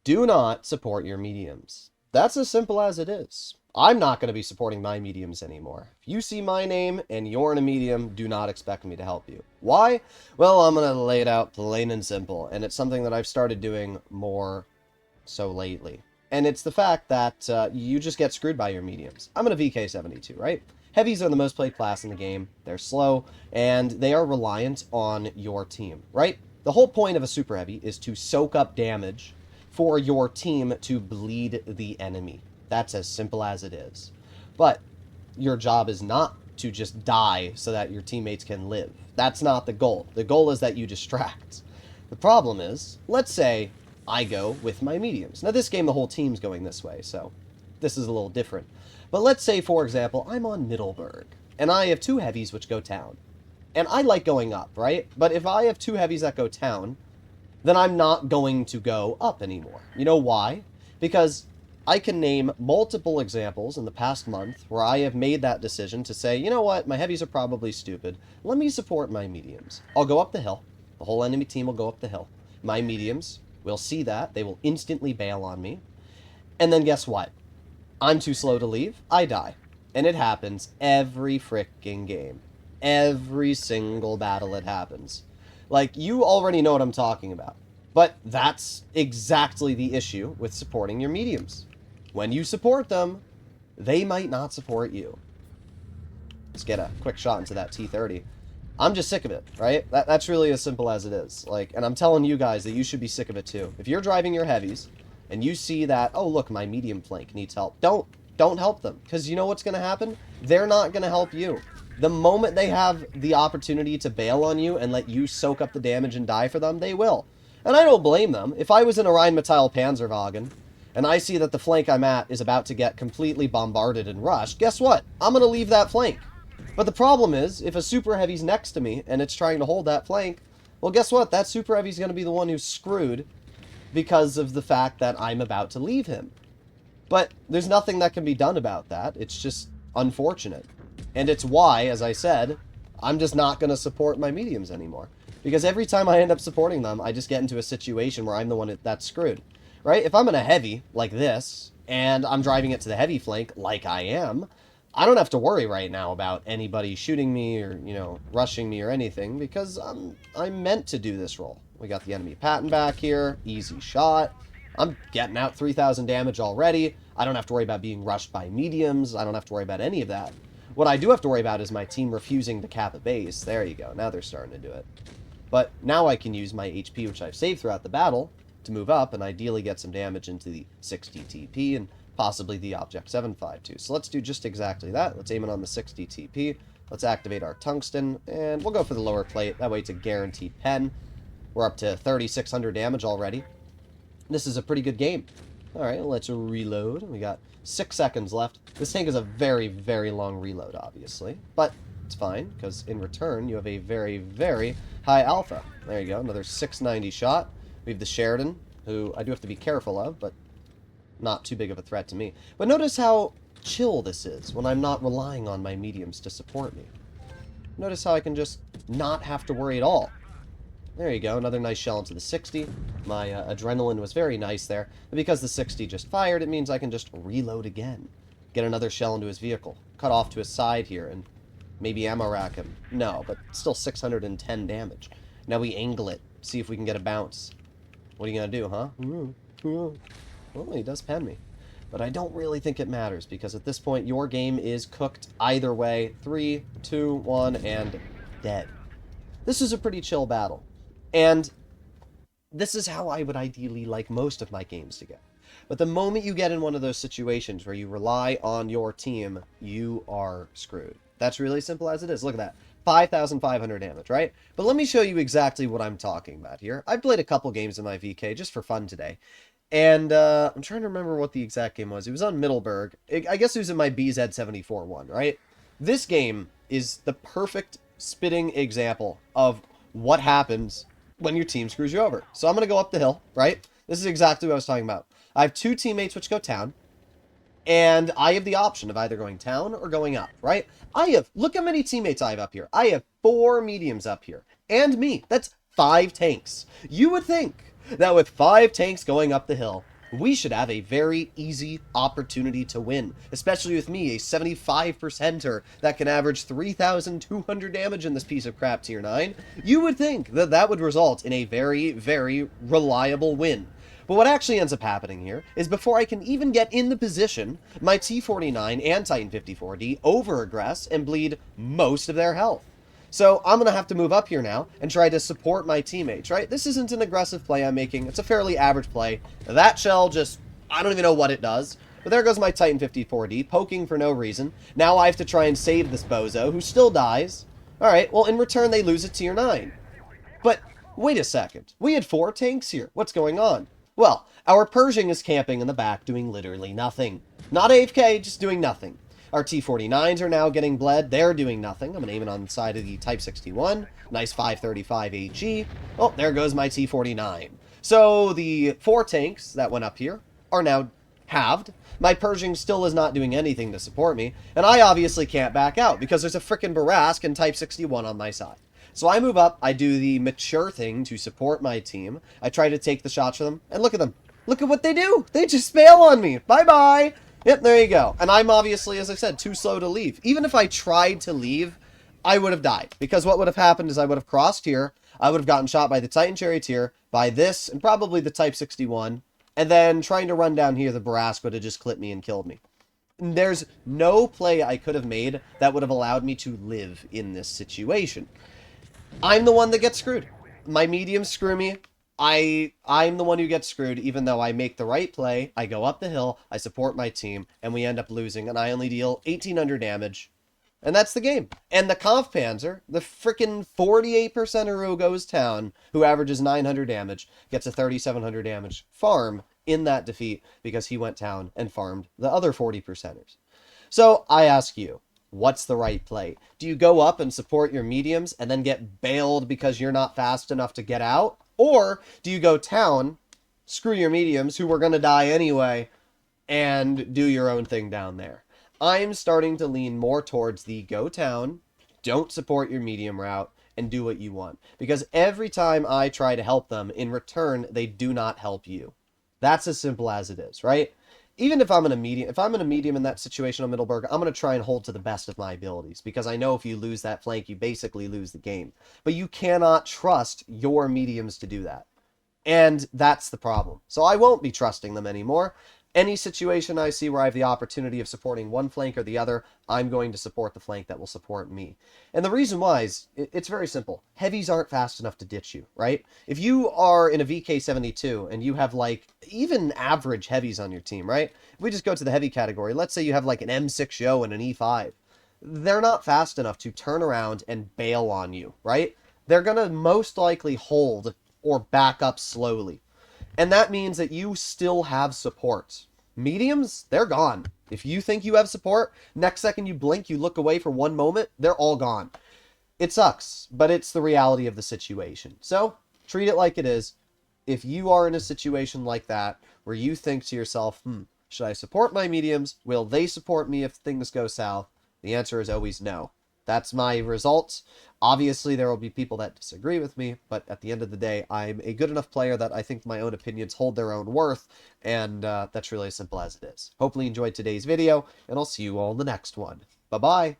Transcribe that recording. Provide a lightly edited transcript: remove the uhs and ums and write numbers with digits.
Do not support your mediums. That's as simple as it is. I'm not going to be supporting my mediums anymore. If you see my name and you're in a medium, do not expect me to help you. Why? Well, I'm going to lay it out plain and simple, and it's something that I've started doing more so lately. And it's the fact that you just get screwed by your mediums. I'm in a VK72, right? Heavies are the most played class in the game. They're slow, and they are reliant on your team, right? The whole point of a super heavy is to soak up damage for your team to bleed the enemy. That's as simple as it is. But your job is not to just die so that your teammates can live. That's not the goal. The goal is that you distract. The problem is, let's say I go with my mediums. Now, this game, the whole team's going this way, so this is a little different. But let's say, for example, I'm on Middleburg, and I have two heavies which go town. And I like going up, right? But if I have two heavies that go town, then I'm not going to go up anymore. You know why? Because I can name multiple examples in the past month where I have made that decision to say, you know what, my heavies are probably stupid. Let me support my mediums. I'll go up the hill. The whole enemy team will go up the hill. My mediums will see that. They will instantly bail on me. And then guess what? I'm too slow to leave. I die. And it happens every fricking game. Every single battle it happens. Like, you already know what I'm talking about. But that's exactly the issue with supporting your mediums. When you support them, they might not support you. Let's get a quick shot into that T30. I'm just sick of it, right? That's really as simple as it is. Like, and I'm telling you guys that you should be sick of it too. If you're driving your heavies and you see that, oh look, my medium flank needs help, don't help them, because you know what's going to happen? They're not going to help you. The moment they have the opportunity to bail on you and let you soak up the damage and die for them, they will. And I don't blame them. If I was in a Rheinmetall Panzerwagen and I see that the flank I'm at is about to get completely bombarded and rushed, guess what? I'm going to leave that flank. But the problem is, if a super heavy's next to me and it's trying to hold that flank, well, guess what? That super heavy's going to be the one who's screwed because of the fact that I'm about to leave him. But there's nothing that can be done about that. It's just unfortunate. And it's why, as I said, I'm just not going to support my mediums anymore. Because every time I end up supporting them, I just get into a situation where I'm the one that's screwed. Right? If I'm in a heavy, like this, and I'm driving it to the heavy flank, like I am, I don't have to worry right now about anybody shooting me or, you know, rushing me or anything, because I'm meant to do this role. We got the enemy Patton back here. Easy shot. I'm getting out 3,000 damage already. I don't have to worry about being rushed by mediums. I don't have to worry about any of that. What I do have to worry about is my team refusing to cap a base. There you go. Now they're starting to do it. But now I can use my HP, which I've saved throughout the battle, to move up and ideally get some damage into the 60 TP and possibly the Object 752. So let's do just exactly that. Let's aim it on the 60 TP. Let's activate our Tungsten, and we'll go for the lower plate. That way it's a guaranteed pen. We're up to 3,600 damage already. This is a pretty good game. Alright, let's reload. We got 6 seconds left. This tank is a very, very long reload, obviously. But it's fine, because in return, you have a very, very high alpha. There you go, another 690 shot. We have the Sheridan, who I do have to be careful of, but not too big of a threat to me. But notice how chill this is when I'm not relying on my mediums to support me. Notice how I can just not have to worry at all. There you go, another nice shell into the 60. My adrenaline was very nice there. But because the 60 just fired, it means I can just reload again. Get another shell into his vehicle. Cut off to his side here and maybe ammo rack him. No, but still 610 damage. Now we angle it. See if we can get a bounce. What are you going to do, huh? Well, he does pen me. But I don't really think it matters, because at this point, your game is cooked either way. 3, 2, 1, and dead. This is a pretty chill battle. And this is how I would ideally like most of my games to go. But the moment you get in one of those situations where you rely on your team, you are screwed. That's really simple as it is. Look at that. 5,500 damage, right? But let me show you exactly what I'm talking about here. I've played a couple games in my VK just for fun today. And I'm trying to remember what the exact game was. It was on Middleburg. I guess it was in my BZ74-1, right? This game is the perfect spitting example of what happens when your team screws you over. So I'm going to go up the hill, right? This is exactly what I was talking about. I have two teammates which go town, and I have the option of either going town or going up, right? Look how many teammates I have up here. I have 4 mediums up here, and me. That's 5 tanks. You would think that with 5 tanks going up the hill, we should have a very easy opportunity to win, especially with me, a 75%er that can average 3,200 damage in this piece of crap tier 9. You would think that that would result in a very, very reliable win. But what actually ends up happening here is before I can even get in the position, my T49 and Titan 54D over-aggress and bleed most of their health. So I'm going to have to move up here now and try to support my teammates, right? This isn't an aggressive play I'm making. It's a fairly average play. That shell just, I don't even know what it does. But there goes my Titan 54D, poking for no reason. Now I have to try and save this bozo, who still dies. Alright, well, in return, they lose a tier 9. But, wait a second. We had 4 tanks here. What's going on? Well, our Pershing is camping in the back, doing literally nothing. Not AFK, just doing nothing. Our T49s are now getting bled. They're doing nothing. I'm going to aim it on the side of the Type 61. Nice 535 HE. Oh, there goes my T49. So the 4 tanks that went up here are now halved. My Pershing still is not doing anything to support me. And I obviously can't back out because there's a frickin' Barask and Type 61 on my side. So I move up. I do the mature thing to support my team. I try to take the shots for them. And look at them. Look at what they do. They just bail on me. Bye-bye. Yep, there you go. And I'm obviously, as I said, too slow to leave. Even if I tried to leave, I would have died. Because what would have happened is I would have crossed here, I would have gotten shot by the Titan Charioteer, by this, and probably the Type 61, and then trying to run down here, the Barask would have just clipped me and killed me. And there's no play I could have made that would have allowed me to live in this situation. I'm the one that gets screwed. My mediums screw me. I'm the one who gets screwed, even though I make the right play, I go up the hill, I support my team, and we end up losing, and I only deal 1,800 damage. And that's the game. And the Kampfpanzer, the frickin' 48%er who goes town, who averages 900 damage, gets a 3,700 damage farm in that defeat because he went town and farmed the other 40%ers. So I ask you, what's the right play? Do you go up and support your mediums and then get bailed because you're not fast enough to get out? Or do you go town, screw your mediums, who were going to die anyway, and do your own thing down there? I'm starting to lean more towards the go town, don't support your medium route, and do what you want. Because every time I try to help them, in return, they do not help you. That's as simple as it is, right? Even if I'm in a medium in that situation on Middleburg, I'm going to try and hold to the best of my abilities, because I know if you lose that flank, you basically lose the game. But you cannot trust your mediums to do that. And that's the problem. So I won't be trusting them anymore. Any situation I see where I have the opportunity of supporting one flank or the other, I'm going to support the flank that will support me. And the reason why is, it's very simple. Heavies aren't fast enough to ditch you, right? If you are in a VK72 and you have, like, even average heavies on your team, right? If we just go to the heavy category, let's say you have, like, an M6 Yo and an E5. They're not fast enough to turn around and bail on you, right? They're going to most likely hold or back up slowly. And that means that you still have support. Mediums, they're gone. If you think you have support, next second you blink, you look away for one moment, they're all gone. It sucks, but it's the reality of the situation. So, treat it like it is. If you are in a situation like that, where you think to yourself, should I support my mediums? Will they support me if things go south? The answer is always no. That's my results. Obviously, there will be people that disagree with me, but at the end of the day, I'm a good enough player that I think my own opinions hold their own worth, and that's really as simple as it is. Hopefully you enjoyed today's video, and I'll see you all in the next one. Bye-bye!